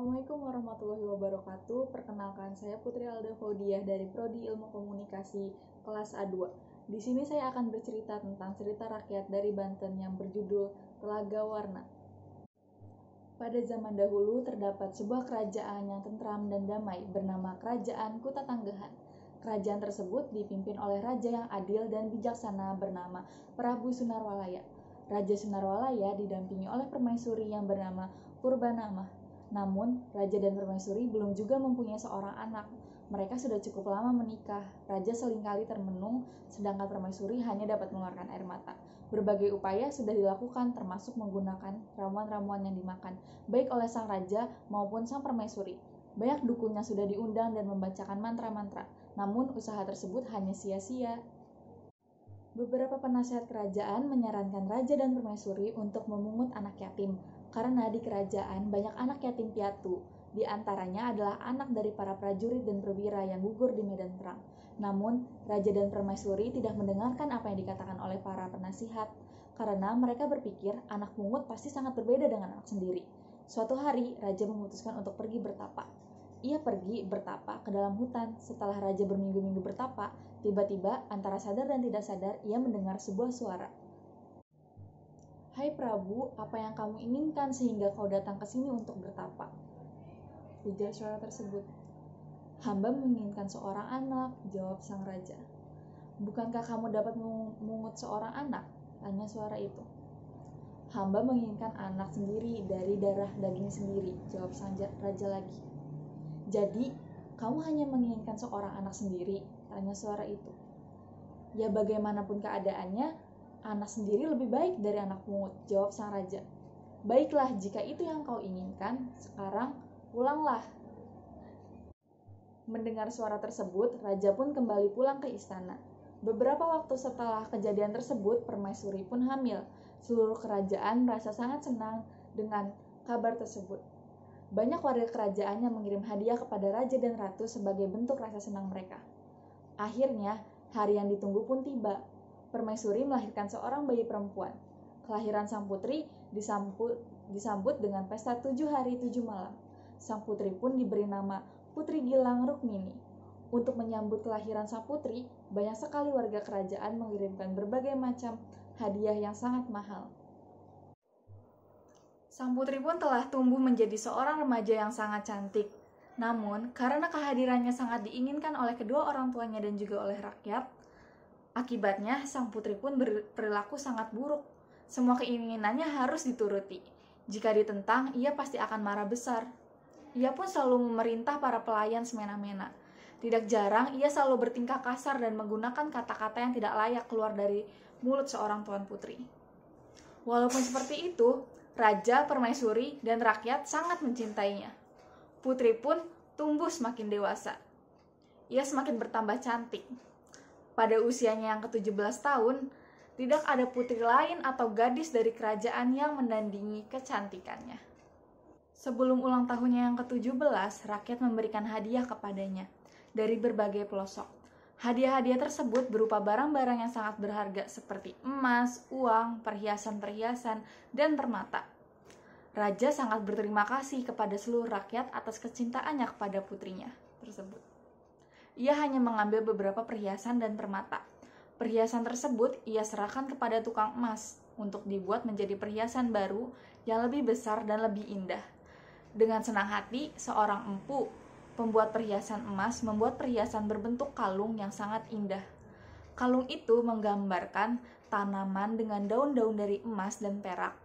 Assalamualaikum warahmatullahi wabarakatuh. Perkenalkan, saya Putri Alda Faudiah dari Prodi Ilmu Komunikasi kelas A2. Di sini saya akan bercerita tentang cerita rakyat dari Banten yang berjudul Telaga Warna. Pada zaman dahulu terdapat sebuah kerajaan yang tentram dan damai bernama Kerajaan Kutatanggahan. Kerajaan tersebut dipimpin oleh raja yang adil dan bijaksana bernama Prabu Sunarwalaya. Raja Sunarwalaya didampingi oleh permaisuri yang bernama Purbanamah. Namun, raja dan permaisuri belum juga mempunyai seorang anak. Mereka sudah cukup lama menikah. Raja seringkali termenung, sedangkan permaisuri hanya dapat mengeluarkan air mata. Berbagai upaya sudah dilakukan, termasuk menggunakan ramuan-ramuan yang dimakan, baik oleh sang raja maupun sang permaisuri. Banyak dukun yang sudah diundang dan membacakan mantra-mantra, namun usaha tersebut hanya sia-sia. Beberapa penasihat kerajaan menyarankan raja dan permaisuri untuk memungut anak yatim, karena di kerajaan banyak anak yatim piatu. Di antaranya adalah anak dari para prajurit dan perwira yang gugur di medan perang. Namun, raja dan permaisuri tidak mendengarkan apa yang dikatakan oleh para penasihat, karena mereka berpikir anak pungut pasti sangat berbeda dengan anak sendiri. Suatu hari, raja memutuskan untuk pergi bertapa. Ia pergi bertapa ke dalam hutan. Setelah raja berminggu-minggu bertapa, tiba-tiba antara sadar dan tidak sadar ia mendengar sebuah suara. "Hai Prabu, apa yang kamu inginkan sehingga kau datang ke sini untuk bertapa?" ujar suara tersebut. "Hamba menginginkan seorang anak," jawab sang raja. "Bukankah kamu dapat memungut seorang anak?" tanya suara itu. "Hamba menginginkan anak sendiri dari darah daging sendiri," jawab sang raja lagi. "Jadi, kamu hanya menginginkan seorang anak sendiri?" tanya suara itu. "Ya bagaimanapun keadaannya, anak sendiri lebih baik dari anak pungut," jawab sang raja. "Baiklah, jika itu yang kau inginkan, sekarang pulanglah." Mendengar suara tersebut, raja pun kembali pulang ke istana. Beberapa waktu setelah kejadian tersebut, permaisuri pun hamil. Seluruh kerajaan merasa sangat senang dengan kabar tersebut. Banyak warga kerajaan yang mengirim hadiah kepada raja dan ratu sebagai bentuk rasa senang mereka. Akhirnya, hari yang ditunggu pun tiba. Permaisuri melahirkan seorang bayi perempuan. Kelahiran sang putri disambut dengan pesta 7 hari 7 malam. Sang putri pun diberi nama Putri Gilang Rukmini. Untuk menyambut kelahiran sang putri, banyak sekali warga kerajaan mengirimkan berbagai macam hadiah yang sangat mahal. Sang putri pun telah tumbuh menjadi seorang remaja yang sangat cantik. Namun, karena kehadirannya sangat diinginkan oleh kedua orang tuanya dan juga oleh rakyat, akibatnya sang putri pun berperilaku sangat buruk. Semua keinginannya harus dituruti. Jika ditentang, ia pasti akan marah besar. Ia pun selalu memerintah para pelayan semena-mena. Tidak jarang, ia selalu bertingkah kasar dan menggunakan kata-kata yang tidak layak keluar dari mulut seorang tuan putri. Walaupun seperti itu, raja, permaisuri, dan rakyat sangat mencintainya. Putri pun tumbuh semakin dewasa. Ia semakin bertambah cantik. Pada usianya yang ke-17 tahun, tidak ada putri lain atau gadis dari kerajaan yang menandingi kecantikannya. Sebelum ulang tahunnya yang ke-17, rakyat memberikan hadiah kepadanya dari berbagai pelosok. Hadiah-hadiah tersebut berupa barang-barang yang sangat berharga seperti emas, uang, perhiasan-perhiasan, dan permata. Raja sangat berterima kasih kepada seluruh rakyat atas kecintaannya kepada putrinya tersebut. Ia hanya mengambil beberapa perhiasan dan permata. Perhiasan tersebut ia serahkan kepada tukang emas untuk dibuat menjadi perhiasan baru yang lebih besar dan lebih indah. Dengan senang hati, seorang empu pembuat perhiasan emas membuat perhiasan berbentuk kalung yang sangat indah. Kalung itu menggambarkan tanaman dengan daun-daun dari emas dan perak,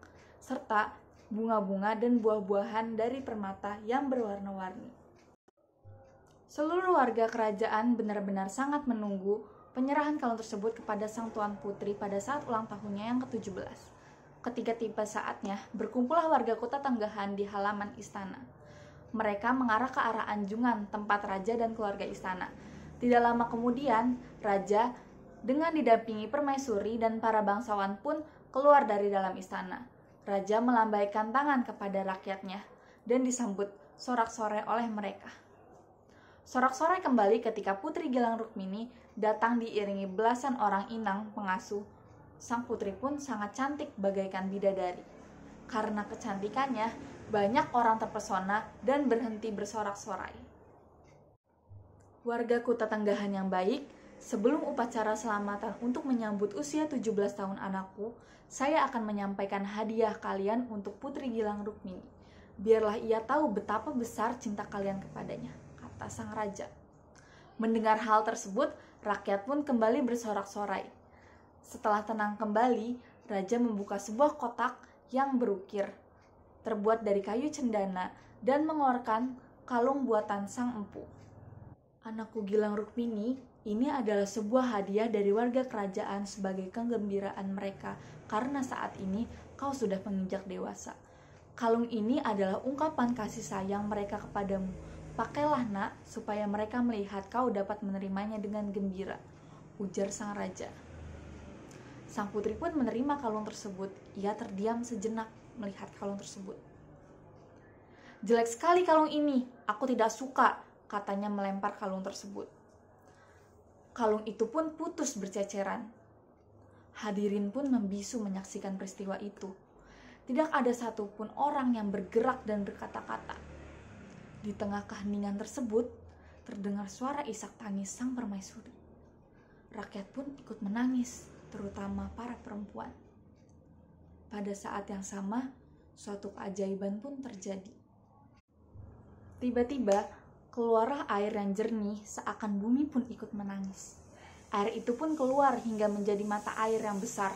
serta bunga-bunga dan buah-buahan dari permata yang berwarna-warni. Seluruh warga kerajaan benar-benar sangat menunggu penyerahan kalung tersebut kepada sang tuan putri pada saat ulang tahunnya yang ke-17. Ketika tiba saatnya, berkumpullah warga Kutatanggahan di halaman istana. Mereka mengarah ke arah anjungan tempat raja dan keluarga istana. Tidak lama kemudian, raja dengan didampingi permaisuri dan para bangsawan pun keluar dari dalam istana. Raja melambaikan tangan kepada rakyatnya dan disambut sorak-sorai oleh mereka. Sorak-sorai kembali ketika Putri Gilang Rukmini datang diiringi belasan orang inang pengasuh. Sang putri pun sangat cantik bagaikan bidadari. Karena kecantikannya, banyak orang terpesona dan berhenti bersorak-sorai. Warga Kuta Tenggahan yang baik, sebelum upacara selamatan untuk menyambut usia 17 tahun anakku, saya akan menyampaikan hadiah kalian untuk Putri Gilang Rukmini. Biarlah ia tahu betapa besar cinta kalian kepadanya, kata sang raja. Mendengar hal tersebut, rakyat pun kembali bersorak-sorai. Setelah tenang kembali, raja membuka sebuah kotak yang berukir, terbuat dari kayu cendana, dan mengeluarkan kalung buatan sang empu. Anakku Gilang Rukmini, ini adalah sebuah hadiah dari warga kerajaan sebagai kegembiraan mereka, karena saat ini kau sudah menginjak dewasa. Kalung ini adalah ungkapan kasih sayang mereka kepadamu. Pakailah nak, supaya mereka melihat kau dapat menerimanya dengan gembira, ujar sang raja. Sang putri pun menerima kalung tersebut. Ia terdiam sejenak melihat kalung tersebut. Jelek sekali kalung ini, aku tidak suka, katanya melempar kalung tersebut. Kalung itu pun putus berceceran. Hadirin pun membisu menyaksikan peristiwa itu. Tidak ada satupun orang yang bergerak dan berkata-kata. Di tengah keheningan tersebut, terdengar suara isak tangis sang permaisuri. Rakyat pun ikut menangis, terutama para perempuan. Pada saat yang sama, suatu keajaiban pun terjadi. Tiba-tiba, keluarlah air yang jernih, seakan bumi pun ikut menangis. Air itu pun keluar hingga menjadi mata air yang besar.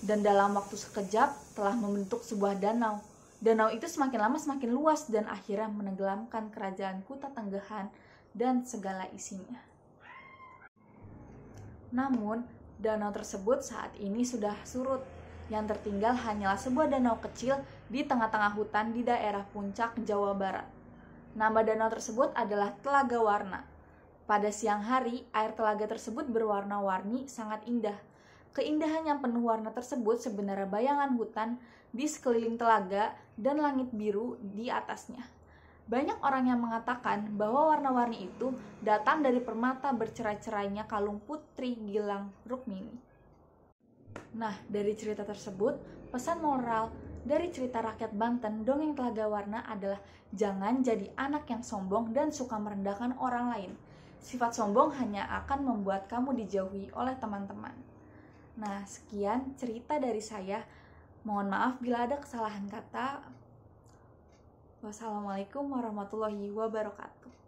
Dan dalam waktu sekejap telah membentuk sebuah danau. Danau itu semakin lama semakin luas dan akhirnya menenggelamkan kerajaan Kuta Tenggahan dan segala isinya. Namun, danau tersebut saat ini sudah surut. Yang tertinggal hanyalah sebuah danau kecil di tengah-tengah hutan di daerah puncak Jawa Barat. Nama danau tersebut adalah Telaga Warna. Pada siang hari, air telaga tersebut berwarna-warni sangat indah. Keindahan yang penuh warna tersebut sebenarnya bayangan hutan di sekeliling telaga dan langit biru di atasnya. Banyak orang yang mengatakan bahwa warna-warni itu datang dari permata bercerai-cerainya kalung Putri Gilang Rukmini. Nah, dari cerita tersebut, pesan moral dari cerita rakyat Banten, Dongeng Telaga Warna adalah jangan jadi anak yang sombong dan suka merendahkan orang lain. Sifat sombong hanya akan membuat kamu dijauhi oleh teman-teman. Nah, sekian cerita dari saya. Mohon maaf bila ada kesalahan kata. Wassalamualaikum warahmatullahi wabarakatuh.